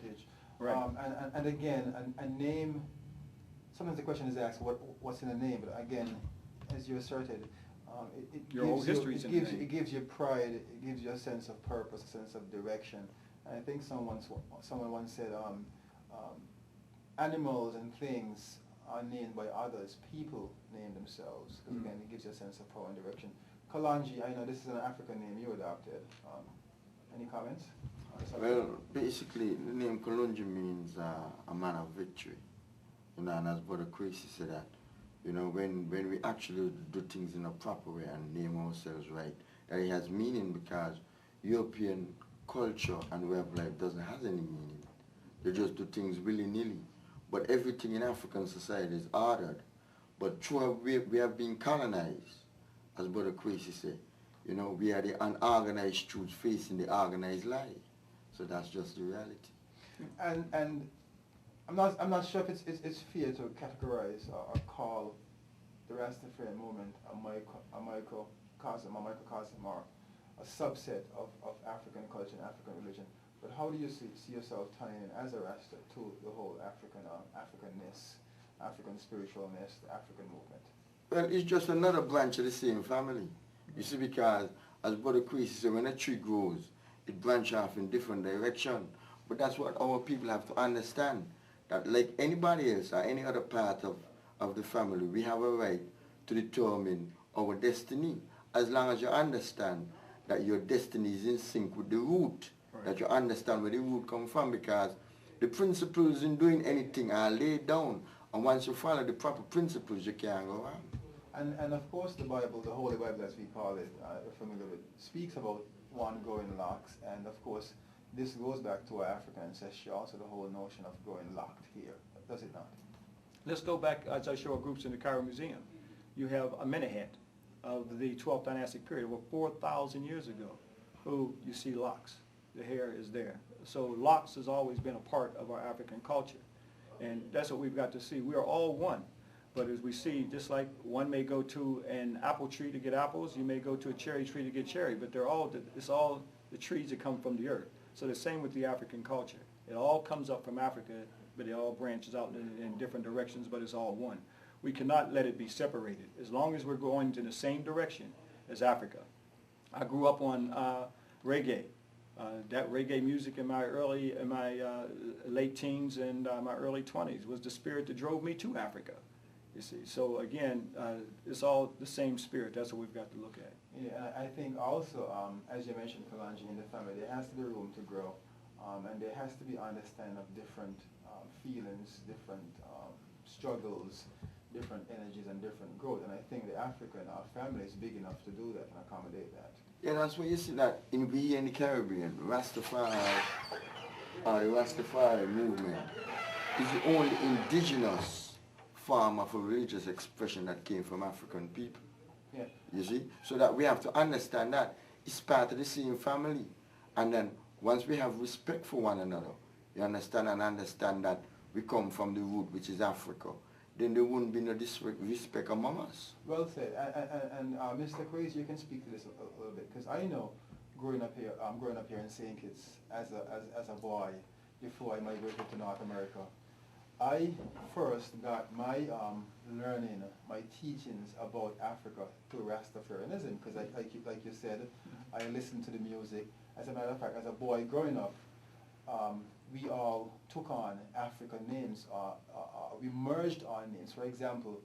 heritage. Right. And again, a name, sometimes the question is asked, what's in a name? But again, as you asserted, it gives you pride, it gives you a sense of purpose, a sense of direction. And I think someone once said, animals and things are named by others, people name themselves. Because again, it gives you a sense of power and direction. Kalonji, I know this is an African name you adopted. Any comments? Well, basically, the name Kalonji means a man of victory. You know, and as Brother Kwesi said that, you know, when we actually do things in a proper way and name ourselves right, that it has meaning, because European culture and way of life doesn't have any meaning. They just do things willy-nilly. But everything in African society is ordered. But through we have been colonized, as Brother Kwesi said. You know, we are the unorganized truth facing the organized lie. So that's just the reality. And I'm not sure if it's fair to categorize or call the Rastafarian movement a microcosm or a subset of African culture and African religion. But how do you see yourself tying in as a Rasta to the whole Africanness, African spiritualness, the African movement? Well, it's just another branch of the same family. You see, because as Brother Kwesi said, when a tree grows, it branches off in different directions. But that's what our people have to understand, that like anybody else or any other part of the family, we have a right to determine our destiny, as long as you understand that your destiny is in sync with the root, right. That you understand where the root comes from, because the principles in doing anything are laid down, and once you follow the proper principles, you can't go wrong. And of course the Bible, the Holy Bible as we call it, you're familiar with, speaks about one growing locks, and of course this goes back to our African ancestry, also the whole notion of growing locked here, does it not? Let's go back, as I show our groups in the Cairo Museum. You have a Menehet of the 12th dynastic period, over 4,000 years ago, who you see locks. The hair is there. So locks has always been a part of our African culture, and that's what we've got to see. We are all one. But as we see, just like one may go to an apple tree to get apples, you may go to a cherry tree to get cherry, but it's all the trees that come from the earth. So the same with the African culture. It all comes up from Africa, but it all branches out in different directions, but it's all one. We cannot let it be separated. As long as we're going in the same direction as Africa. I grew up on reggae. That reggae music in my late teens and my early 20s was the spirit that drove me to Africa. You see, so again, it's all the same spirit. That's what we've got to look at. Yeah, I think also, as you mentioned, Kalonji, in the family, there has to be room to grow, and there has to be understanding of different feelings, different struggles, different energies, and different growth. And I think the African family is big enough to do that and accommodate that. Yeah, that's why you see that in the Caribbean, Rastafari, the Rastafari movement is the only indigenous form of a religious expression that came from African people. Yeah. You see? So that we have to understand that it's part of the same family. And then once we have respect for one another, you understand that we come from the root, which is Africa, then there wouldn't be no disrespect among us. Well said. And Mr. Kwesi, you can speak to this a little bit, because I know growing up here in St. Kitts as a boy, before I migrated to North America, I first got my learning, my teachings about Africa through Rastafarianism, because like you said, I listened to the music. As a matter of fact, as a boy growing up, we all took on African names, we merged our names. For example,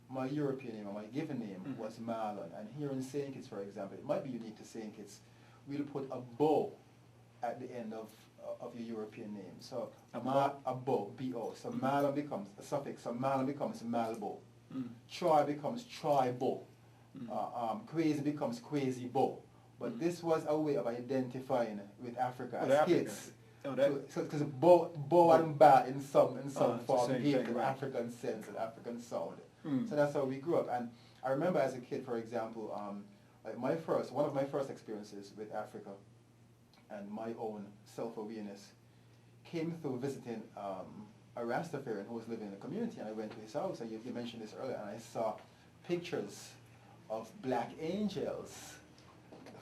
my European name or my given name was Marlon, and here in St. Kitts, for example, it might be unique to St. Kitts, we'll put a bow at the end of your European name. So a bow, B-O. So Marlon becomes a suffix, so Marlon becomes Malbo. Troy becomes Troy-Bo. Kwesi becomes Kwesi-Bo. But this was a way of identifying with Africa as kids. Because Bo and Ba in some form gave an African sense, an African sound. So that's how we grew up. And I remember as a kid, for example, like one of my first experiences with Africa and my own self-awareness came through visiting a Rastafarian who was living in the community, and I went to his house, and you mentioned this earlier, and I saw pictures of black angels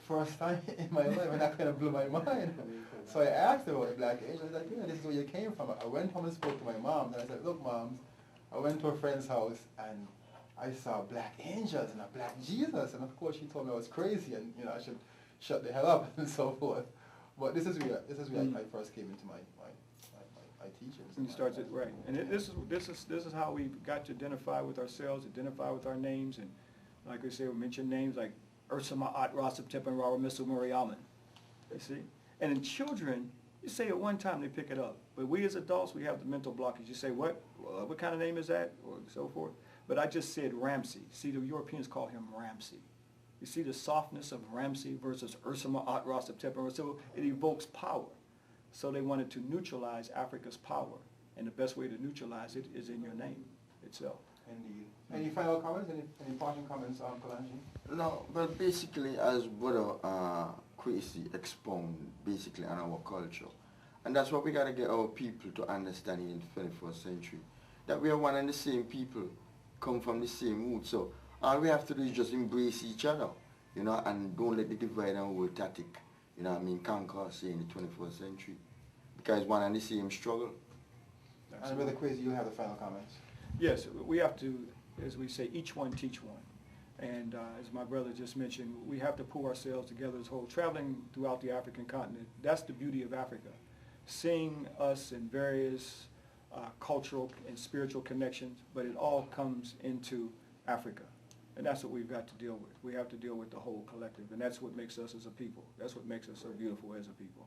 first time in my life, and that kind of blew my mind. So I asked her about the Black Angels. I was like, yeah, this is where you came from. I went home and spoke to my mom, and I said, look, Mom, I went to a friend's house, and I saw black angels and a black Jesus, and of course she told me I was crazy, and I should shut the hell up and so forth. But this is where I first came into my teachings. And you start it right, and this is how we got to identify with ourselves, identify with our names, and like we say, we mention names like Ursama At Rasip Tipan Rawa Misu Muriaman. You see, and in children, you say it one time, they pick it up. But we as adults, we have the mental blockage. You say, what kind of name is that, or so forth. But I just said Ramsey. See, the Europeans call him Ramsey. You see the softness of Ramsey versus Ursama At Rasip Tipan. So it evokes power. So they wanted to neutralize Africa's power. And the best way to neutralize it is in your name itself. Indeed. Any final comments? Any parting comments, Kalonji? No, but basically, as Brother Kwesi expound basically on our culture, and that's what we got to get our people to understand in the 21st century, that we are one and the same people, come from the same root. So all we have to do is just embrace each other, and don't let the divide and rule tactic, conquer us in the 21st century, because one and the same struggle. And Brother Kwesi, you have the final comments. Yes, we have to, as we say, each one teach one. And as my brother just mentioned, we have to pull ourselves together as a whole, traveling throughout the African continent. That's the beauty of Africa. Seeing us in various cultural and spiritual connections, but it all comes into Africa. And that's what we've got to deal with. We have to deal with the whole collective, and that's what makes us as a people. That's what makes us so beautiful as a people.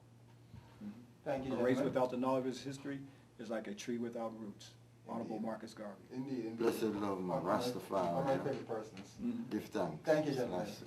Mm-hmm. Thank you, A race without the knowledge of its history is like a tree without roots. Honorable Marcus Garvey. Indeed. Blessed love, man. Rastafari. One of my favorite persons. Mm-hmm. Give thanks. Thank you, gentlemen. Nice.